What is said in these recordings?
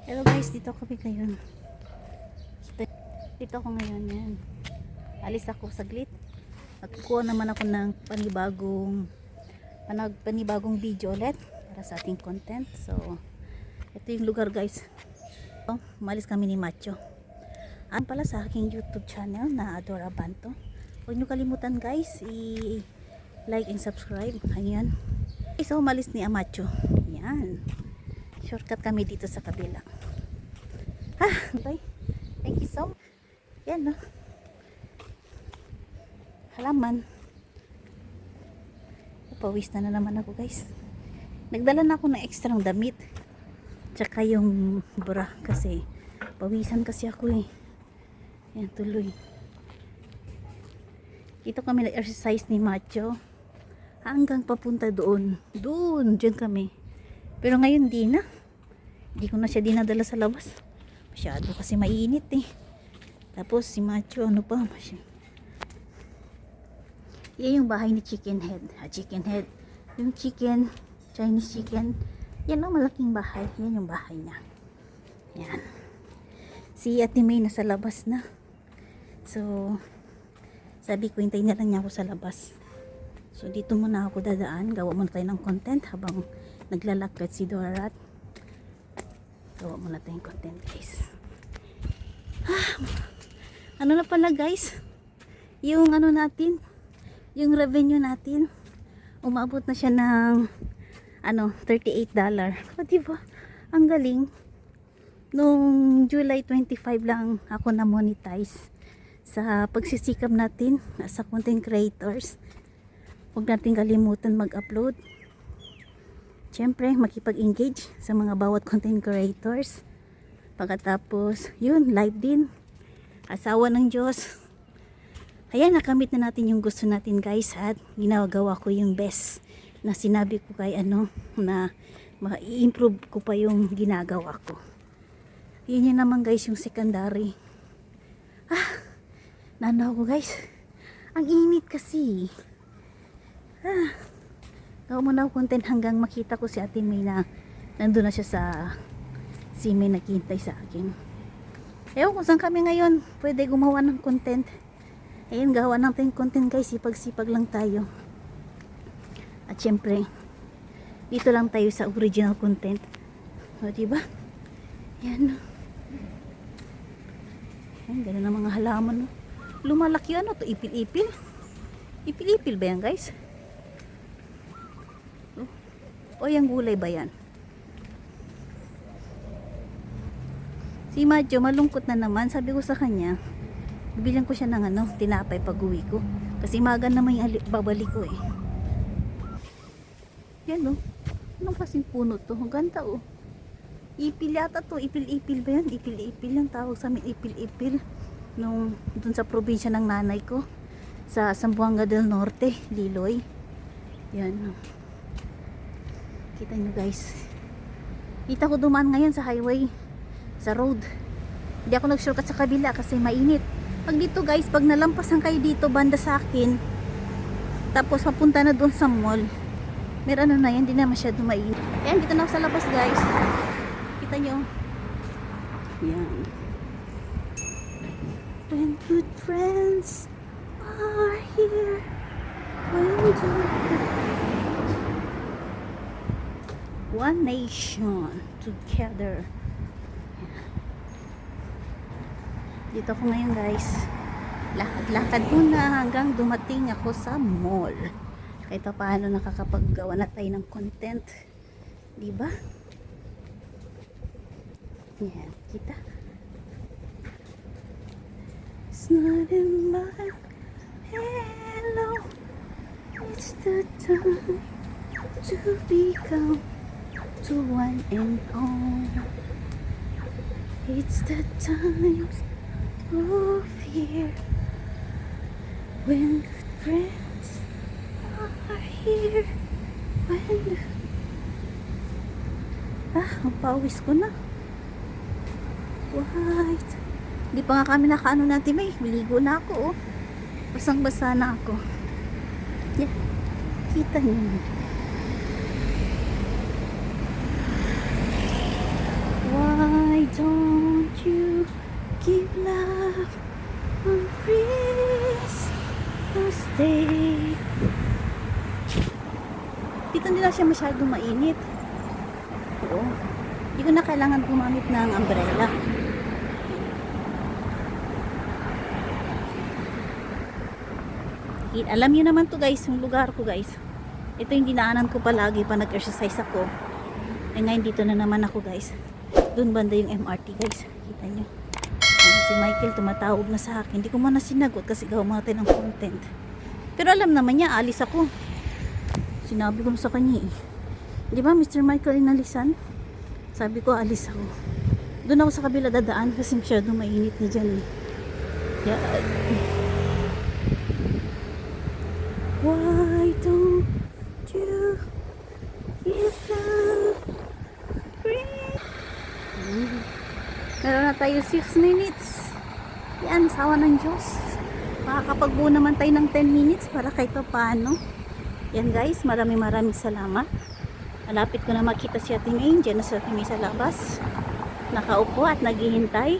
Hello guys, dito kami ngayon. Dito ako ngayon, yan. Alis ako saglit. Nagkukuha naman ako ng panibagong video ulit para sa ating content. So, ito yung lugar guys. So, umalis kami ni Macho. Pala sa aking YouTube channel na Adora Abanto. Huwag nyo kalimutan guys, i-like and subscribe. Ayan. So, umalis ni Amacho. Yan. Shortcut kami dito sa kabila. Okay. Thank you so much. Yan, no? Halaman. Pawis na naman ako, guys. Nagdala na ako ng ekstrang damit. Tsaka yung bra kasi pawisan kasi ako eh. Yan, tuloy. Dito kami nag-exercise ni Macho. Hanggang papunta doon. Diyan kami. Pero ngayon di na. Hindi ko na siya dinadala sa labas. Masyado kasi mainit eh. Tapos si Macho ano pa. Yan yung bahay ni Chicken Head. Chicken Head. Yung chicken, Chinese chicken. Yan ang malaking bahay. Yan yung bahay niya. Yan. Si Ate May nasa labas na. So, sabi ko hintayin na lang niya ako sa labas. So, dito muna ako dadaan. Gawa muna tayo ng content habang naglalakad si Dorat. Gawa muna tayong content guys. Ano na pala guys, yung ano natin, yung revenue natin, umabot na siya ng $38. O diba, ang galing. Nung July 25 lang ako na monetize sa pagsisikap natin sa content creators. Huwag natin kalimutan mag-upload. Siyempre, makipag-engage sa mga bawat content creators. Pagkatapos, yun, live din. Asawa ng Diyos. Ayan, nakamit na natin yung gusto natin guys. At ginagawa ko yung best na sinabi ko kay na i-improve ko pa yung ginagawa ko. Yun yun naman guys, yung secondary. Nanaw ko guys. Ang init kasi. Gawa mo na content hanggang makita ko si Ate May na nandun na siya sa May naghihintay sa akin. Ewan kung saan kami ngayon pwede gumawa ng content. Ayun, gawa natin content guys, sipag-sipag lang tayo. At syempre dito lang tayo sa original content. O diba? Yan. Ayan, gano'n ang mga halaman. No? Lumalaki to, ipil-ipil. Ipil-ipil ba yan guys? O yung gulay ba yan? Si Macho malungkot na naman. Sabi ko sa kanya, bibilan ko siya ng tinapay pag uwi ko. Kasi maga naman yung babalik ko eh. Yan o. Anong kasing puno to? Ang ganda o. Ipil yata to. Ipil-ipil ba yan? Ipil-ipil yung tawag sa amin. Ipil-ipil. Dun sa probinsya ng nanay ko. Sa Zamboanga del Norte. Liloy. Yan. Kita nyo guys. Dito ako dumaan ngayon sa highway. Sa road. Hindi ako nag-shortcut sa kabila kasi mainit. Pag dito guys, pag nalampasan kayo dito banda sa akin, tapos papunta na doon sa mall, meron na yan, hindi na masyado mainit. Ayan, dito na ako sa labas guys. Kita nyo. Yan. When good friends are here, one nation together. Dito ako ngayon guys. Lakad-lakad muna hanggang dumating ako sa mall. Kahit paano nakakapaggawa na tayo ng content. Diba? Yan, kita. It's not in my hello. It's the time to become to one and all. It's the times of year when good friends are here. Ang pawis ko na. White. Hindi pa nga kami nakaano natin may. Maligo na ako oh. Basang-basa na ako. Yeah. Kita niyo. White. Why don't you give love on Christmas Day? Dito nila siya masyadong mainit. Oo. Hindi ko na kailangan gumamit ng umbrella. Alam niyo naman to guys, yung lugar ko guys. Ito yung dinaanan ko palagi pa nag-exercise ako. Eh ngayon dito na naman ako guys. Doon banda yung MRT guys. Kita nyo. Si Michael tumatawag na sa akin. Hindi ko muna sinagot kasi gawa mga tayo ng content. Pero alam naman niya, alis ako. Sinabi ko sa kanya eh. Di ba Mr. Michael inalisan? Sabi ko alis ako. Doon ako sa kabila dadaan kasi masyadong mainit na dyan eh. Yeah. Why don't you give love free? Meron na tayo 6 minutes. Yan, sawa ng Diyos. Makakapagbuo naman tayo ng 10 minutes para kahit pa paano. Yan guys, maraming salamat. Malapit ko na makita si Ate May. Diyan na si Ate May sa labas. Nakaupo at naghihintay.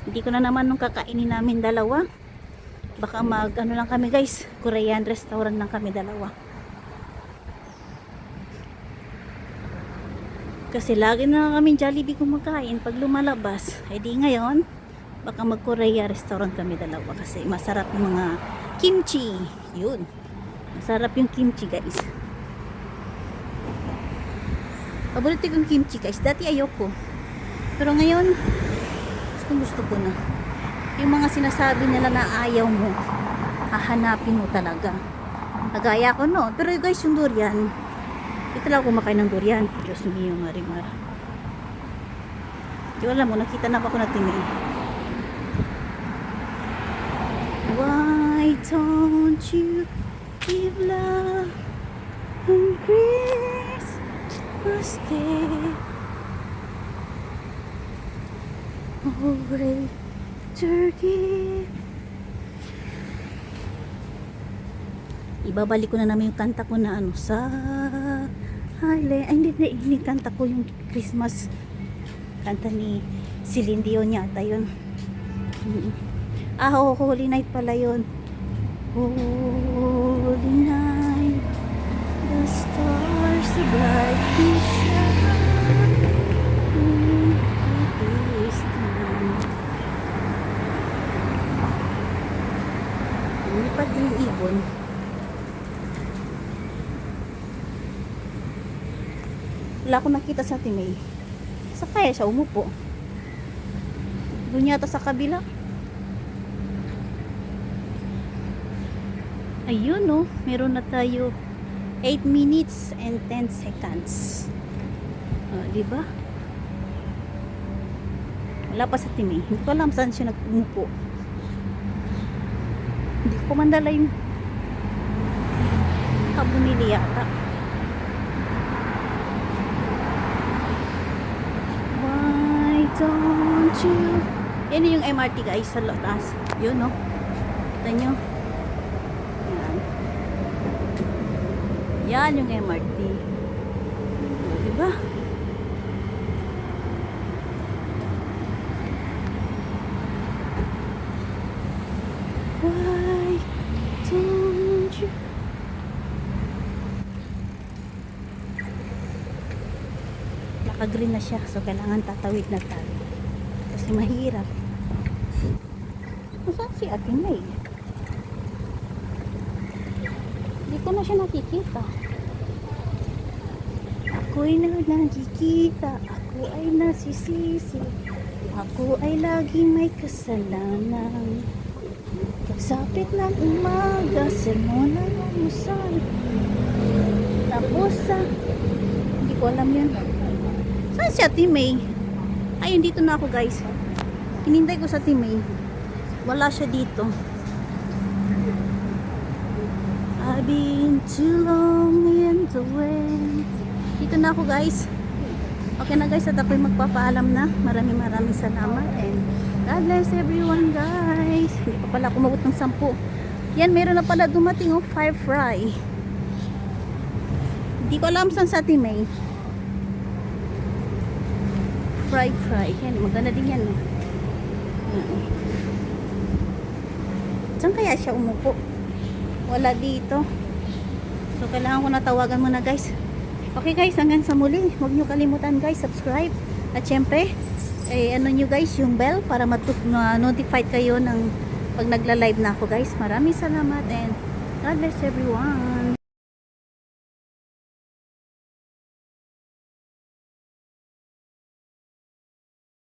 Hindi ko na naman nung kakainin namin dalawa. Baka ano lang kami guys, Korean restaurant lang kami dalawa. Kasi lagi na kami Jollibee kumakain pag lumalabas. Eh di ngayon, baka mag Korea restaurant kami dalawa kasi masarap yung mga kimchi. Yun. Masarap yung kimchi guys. Paborito kong kimchi guys. Dati ayoko. Pero ngayon, gusto ko na. Yung mga sinasabi nila na ayaw mo, hahanapin mo talaga. Nagaya ko no. Pero guys, yung durian, ito lang kumakain ng durian. Diyos mio, marimar. Di wala mo, nakita na ba ko natin eh. Why don't you give love on Christmas Day? Oh, great turkey. Ibabalik ko na namin yung kanta ko na ano sa Highland. Ay hindi kanta ko yung Christmas kanta ni Celine Dion yata yun. Holy Night pala yun. Holy Night, the stars so brightly shine. Lipat yung ibon. Wala akong nakita sa Ate May. Sa kaya siya umupo. Doon yata sa kabila. Ayun no, meron na tayo 8 minutes and 10 seconds. Diba? Wala pa sa Ate May. Hindi ko alam saan siya nagumupo. Hindi ko mandala yung kabunili yata. Why don't you? Yan yung MRT guys sa taas. Yun no. Kita nyo. Yan yung MRT. Diba? Why don't you? Naka-green na siya, so kailangan tatawid na tayo. Kasi mahirap. Saan si Ate May? Hindi ko na siya nakikita. Ako'y nakikita. Ako ay nasisisi. Ako ay laging may kasalanan. Pagsapit ng umaga, sermon ang umusal. Tapos hindi ko alam yan. Saan si Ate May? Ayun, dito na ako guys. Hinintay ko sa Ate May. Wala siya dito. I've been too long in the way. Dito na ako guys. Okay na guys, at ako'y magpapaalam na. Maraming salamat and God bless everyone guys. Hindi pa pala kumabot ng 10. Yan, meron na pala dumating 5 fry. Hindi ko alam saan sa Ate May. fry. Yan, maganda din yan. Yan. Saan kaya siya umupo? Wala dito. So, kailangan ko natawagan muna guys. Okay guys, hanggang sa muli. Huwag nyo kalimutan guys, subscribe. At syempre, ano nyo guys, yung bell para notified kayo ng pag nagla-live na ako guys. Maraming salamat and God bless everyone.